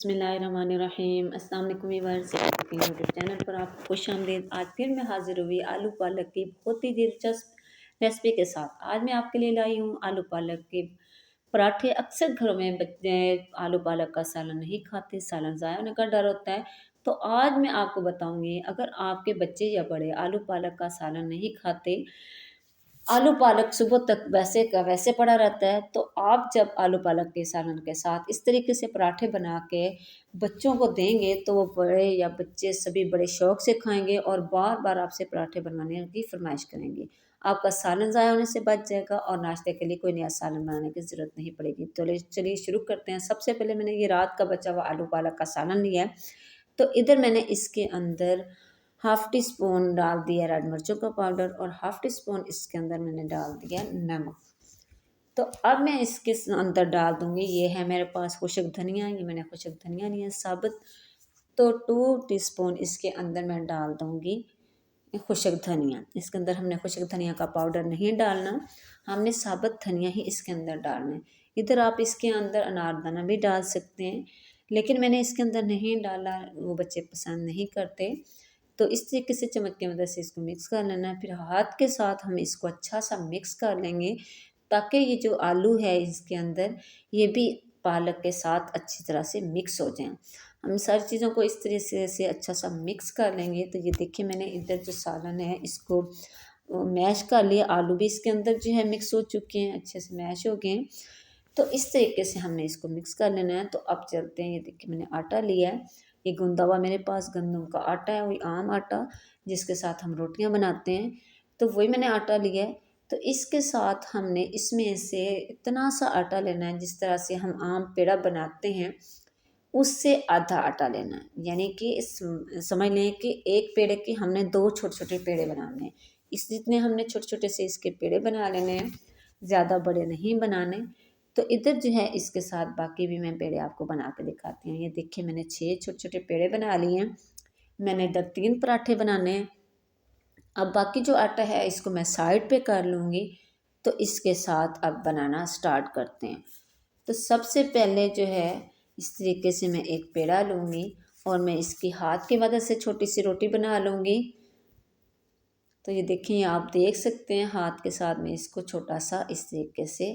बिस्मिल्लाहिर्रहमानिर्रहीम। अस्सलाम वालेकुम व्यूअर्स, आपके यूट्यूब चैनल पर आपको खुशामदीद। आज फिर मैं हाजिर हुई आलू पालक की बहुत ही दिलचस्प रेसिपी के साथ। आज मैं आपके लिए लाई हूँ आलू पालक के पराठे। अक्सर घरों में बच्चे आलू पालक का सालन नहीं खाते, सालन ज़ाया होने का डर होता है। तो आज मैं आपको बताऊंगी, अगर आपके बच्चे या बड़े आलू पालक का सालन नहीं खाते, आलू पालक सुबह तक वैसे का वैसे पड़ा रहता है, तो आप जब आलू पालक के सालन के साथ इस तरीके से पराठे बना के बच्चों को देंगे तो वो बड़े या बच्चे सभी बड़े शौक से खाएंगे और बार बार आपसे पराठे बनवाने की फरमाइश करेंगे। आपका सालन ज़ाया होने से बच जाएगा और नाश्ते के लिए कोई नया सालन बनाने की ज़रूरत नहीं पड़ेगी। तो चलिए शुरू करते हैं। सबसे पहले मैंने ये रात का बचा हुआ आलू पालक का सालन लिया है। तो इधर मैंने इसके अंदर हाफ टी स्पून डाल दिया रेड मिर्चों का पाउडर और हाफ टी स्पून इसके अंदर मैंने डाल दिया नमक। तो अब मैं इसके अंदर डाल दूंगी, ये है मेरे पास खुशक धनिया, ये मैंने खुशक धनिया लिया साबुत। तो 2 टीस्पून इसके अंदर मैं डाल दूंगी खुशक धनिया। इसके अंदर हमने खुशक धनिया का पाउडर नहीं डालना, हमने साबुत धनिया ही इसके अंदर डालना है। इधर आप इसके अंदर अनारदाना भी डाल सकते हैं, लेकिन मैंने इसके अंदर नहीं डाला, वो बच्चे पसंद नहीं करते। तो इस तरीके से चम्मच की मदद से इसको मिक्स कर लेना है। फिर हाथ के साथ हम इसको अच्छा सा मिक्स कर लेंगे, ताकि ये जो आलू है इसके अंदर ये भी पालक के साथ अच्छी तरह से मिक्स हो जाएं। हम सारी चीज़ों को इस तरीके से अच्छा सा मिक्स कर लेंगे। तो ये देखिए, मैंने इधर जो सालन है इसको मैश कर लिया। आलू भी इसके अंदर जो है मिक्स हो चुके हैं, अच्छे से मैश हो गए हैं। तो इस तरीके से हमने इसको मिक्स कर लेना है। तो अब चलते हैं, ये देखिए मैंने आटा लिया है, ये गूंदा हुआ मेरे पास गंदम का आटा है, वही आम आटा जिसके साथ हम रोटियां बनाते हैं, तो वही मैंने आटा लिया है। तो इसके साथ हमने इसमें से इतना सा आटा लेना है, जिस तरह से हम आम पेड़ा बनाते हैं उससे आधा आटा लेना है। यानी कि समझ लें कि एक पेड़े के हमने 2 छोटे छोटे पेड़े बनाने हैं। इस जितने हमने छोटे छोटे से इसके पेड़े बना लेने हैं, ज़्यादा बड़े नहीं बनाने। तो इधर जो है इसके साथ बाकी भी मैं पेड़े आपको बना के दिखाती हूँ। ये देखिए, मैंने 6 छोटे छोटे पेड़े बना लिए हैं। मैंने इधर 3 पराठे बनाने हैं। अब बाकी जो आटा है इसको मैं साइड पे कर लूँगी। तो इसके साथ अब बनाना स्टार्ट करते हैं। तो सबसे पहले जो है इस तरीके से मैं एक पेड़ा लूँगी और मैं इसकी हाथ की मदद से छोटी सी रोटी बना लूँगी। तो ये देखिए, आप देख सकते हैं हाथ के साथ मैं इसको छोटा सा इस तरीके से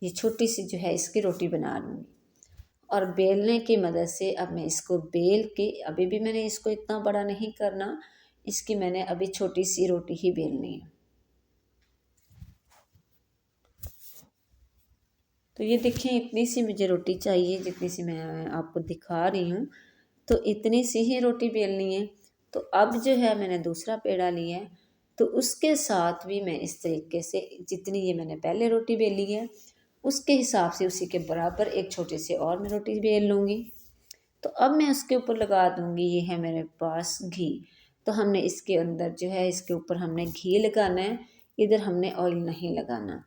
ये छोटी सी जो है इसकी रोटी बना लूँगी। और बेलने की मदद से अब मैं इसको बेल के, अभी भी मैंने इसको इतना बड़ा नहीं करना, इसकी मैंने अभी छोटी सी रोटी ही बेलनी है। तो ये देखें, इतनी सी मुझे रोटी चाहिए जितनी सी मैं आपको दिखा रही हूँ। तो इतनी सी ही रोटी बेलनी है। तो अब जो है मैंने दूसरा पेड़ा लिया है, तो उसके साथ भी मैं इस तरीके से जितनी ये मैंने पहले रोटी बेली है उसके हिसाब से उसी के बराबर एक छोटी सी और मैं रोटी बेल लूँगी। तो अब मैं उसके ऊपर लगा दूँगी, ये है मेरे पास घी। तो हमने इसके अंदर जो है इसके ऊपर हमने घी लगाना है, इधर हमने ऑयल नहीं लगाना।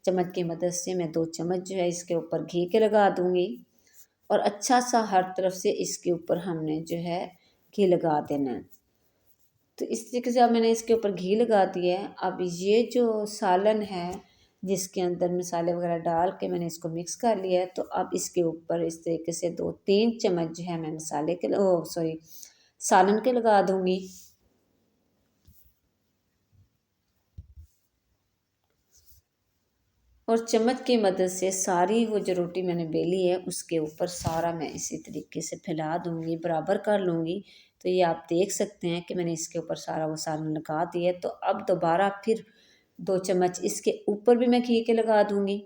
चम्मच की मदद से मैं 2 चम्मच जो है इसके ऊपर घी के लगा दूँगी और अच्छा सा हर तरफ से इसके ऊपर हमने जो है घी लगा देना है। तो इस तरीके से अब मैंने इसके ऊपर घी लगा दिया है। अब ये जो सालन है जिसके अंदर मसाले वगैरह डाल के मैंने इसको मिक्स कर लिया है, तो अब इसके ऊपर इस तरीके से 2-3 चम्मच जो है मैं मसाले के सालन के लगा दूँगी। और चम्मच की मदद से सारी वो जो रोटी मैंने बेली है उसके ऊपर सारा मैं इसी तरीके से फैला दूँगी, बराबर कर लूँगी। तो ये आप देख सकते हैं कि मैंने इसके ऊपर सारा वो सालन लगा दिया। तो अब दोबारा फिर 2 चम्मच इसके ऊपर भी मैं घी के लगा दूँगी।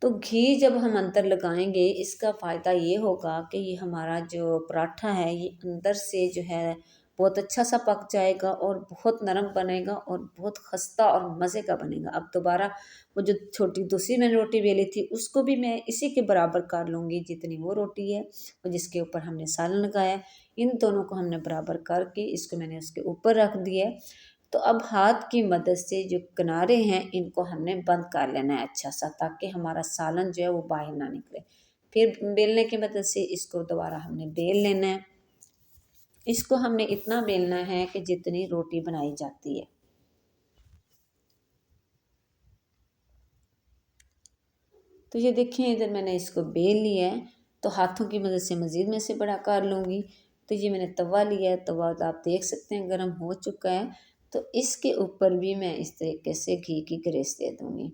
तो घी जब हम अंदर लगाएंगे इसका फ़ायदा ये होगा कि ये हमारा जो पराठा है ये अंदर से जो है बहुत अच्छा सा पक जाएगा और बहुत नरम बनेगा और बहुत खस्ता और मज़े का बनेगा। अब दोबारा वो जो छोटी दूसरी मैंने रोटी बेली थी उसको भी मैं इसी के बराबर कर लूँगी जितनी वो रोटी है और जिसके ऊपर हमने सालन लगाया है। इन दोनों को हमने बराबर करके इसको मैंने उसके ऊपर रख दिया है। तो अब हाथ की मदद से जो किनारे हैं इनको हमने बंद कर लेना है अच्छा सा, ताकि हमारा सालन जो है वो बाहर ना निकले। फिर बेलने की मदद से इसको दोबारा हमने बेल लेना है। इसको हमने इतना बेलना है कि जितनी रोटी बनाई जाती है। तो ये देखिए इधर मैंने इसको बेल लिया है, तो हाथों की मदद से मज़ीद मैं इसे बड़ा कर लूँगी। तो ये मैंने तवा लिया है, तवा तो आप देख सकते हैं गर्म हो चुका है। तो इसके ऊपर भी मैं इस तरीके से घी की ग्रेस दे दूँगी।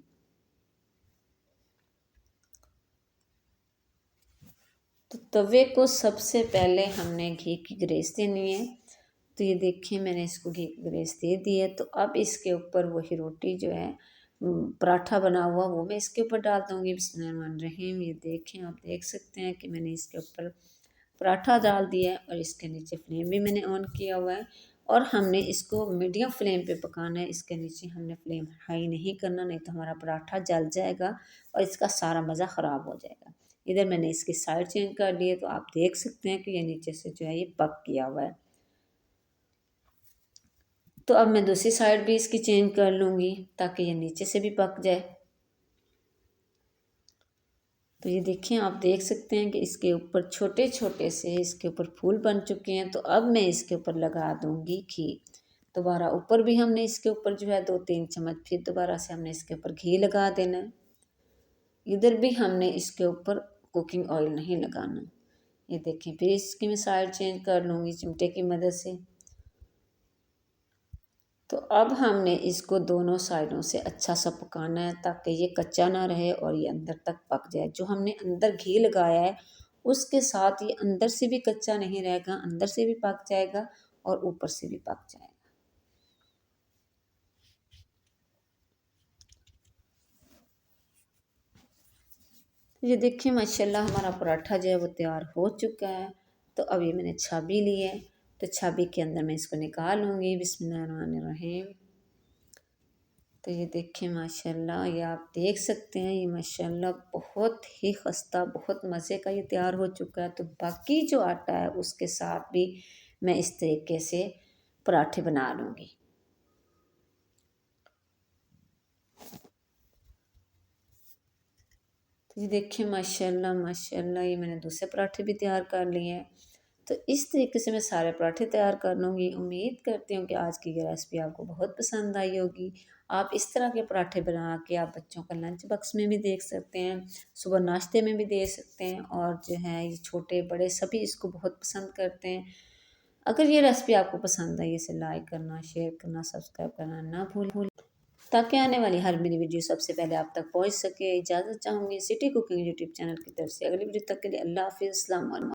तो तवे को सबसे पहले हमने घी की ग्रेस देनी है। तो ये देखिए मैंने इसको घी की ग्रेस दे दी है। तो अब इसके ऊपर वही रोटी जो है पराठा बना हुआ वो मैं इसके ऊपर डाल दूँगी। बिस्मिल्लाहिर्रहमानिर्रहीम। ये देखें, आप देख सकते हैं कि मैंने इसके ऊपर पराठा डाल दिया है और इसके नीचे फ्लेम भी मैंने ऑन किया हुआ है और हमने इसको मीडियम फ्लेम पे पकाना है। इसके नीचे हमने फ्लेम हाई नहीं करना, नहीं तो हमारा पराठा जल जाएगा और इसका सारा मज़ा ख़राब हो जाएगा। इधर मैंने इसकी साइड चेंज कर ली है, तो आप देख सकते हैं कि ये नीचे से जो है ये पक गया हुआ है। तो अब मैं दूसरी साइड भी इसकी चेंज कर लूँगी ताकि ये नीचे से भी पक जाए। तो ये देखिए, आप देख सकते हैं कि इसके ऊपर छोटे छोटे से इसके ऊपर फूल बन चुके हैं। तो अब मैं इसके ऊपर लगा दूँगी घी। दोबारा ऊपर भी हमने इसके ऊपर जो है 2-3 चम्मच फिर दोबारा से हमने इसके ऊपर घी लगा देना है। इधर भी हमने इसके ऊपर कुकिंग ऑयल नहीं लगाना। ये देखिए, फिर इसकी मैं साइड चेंज कर लूँगी चिमटे की मदद से। तो अब हमने इसको दोनों साइडों से अच्छा सा पकाना है ताकि ये कच्चा ना रहे और ये अंदर तक पक जाए। जो हमने अंदर घी लगाया है उसके साथ ये अंदर से भी कच्चा नहीं रहेगा, अंदर से भी पक जाएगा और ऊपर से भी पक जाएगा। ये देखिए माशाल्लाह हमारा पराठा जो है वो तैयार हो चुका है। तो अब ये मैंने छाबी ली है, तो छाबी के अंदर मैं इसको निकाल लूँगी। बिस्मिल्लाहिर्रहमानिर्रहीम। तो ये देखिए माशाल्लाह, ये आप देख सकते हैं ये माशाल्लाह बहुत ही खस्ता बहुत मज़े का ये तैयार हो चुका है। तो बाकी जो आटा है उसके साथ भी मैं इस तरीके से पराठे बना लूँगी। तो ये देखिए माशाल्लाह माशाल्लाह, ये मैंने दूसरे पराठे भी तैयार कर लिए हैं। तो इस तरीके से मैं सारे पराठे तैयार कर लूँगी। उम्मीद करती हूँ कि आज की ये रेसिपी आपको बहुत पसंद आई होगी। आप इस तरह के पराठे बना के आप बच्चों का लंच बॉक्स में भी देख सकते हैं, सुबह नाश्ते में भी दे सकते हैं और जो है ये छोटे बड़े सभी इसको बहुत पसंद करते हैं। अगर ये रेसिपी आपको पसंद आई, इसे लाइक करना, शेयर करना, सब्सक्राइब करना ना भूलें ताकि आने वाली हर मेरी वीडियो सबसे पहले आप तक पहुँच सके। इजाज़त चाहूँगी सिटी कुकिंग यूट्यूब चैनल की तरफ से। अगली वीडियो तक के लिए अल्लाह हाफ़िज़, अस्सलाम वालेकुम।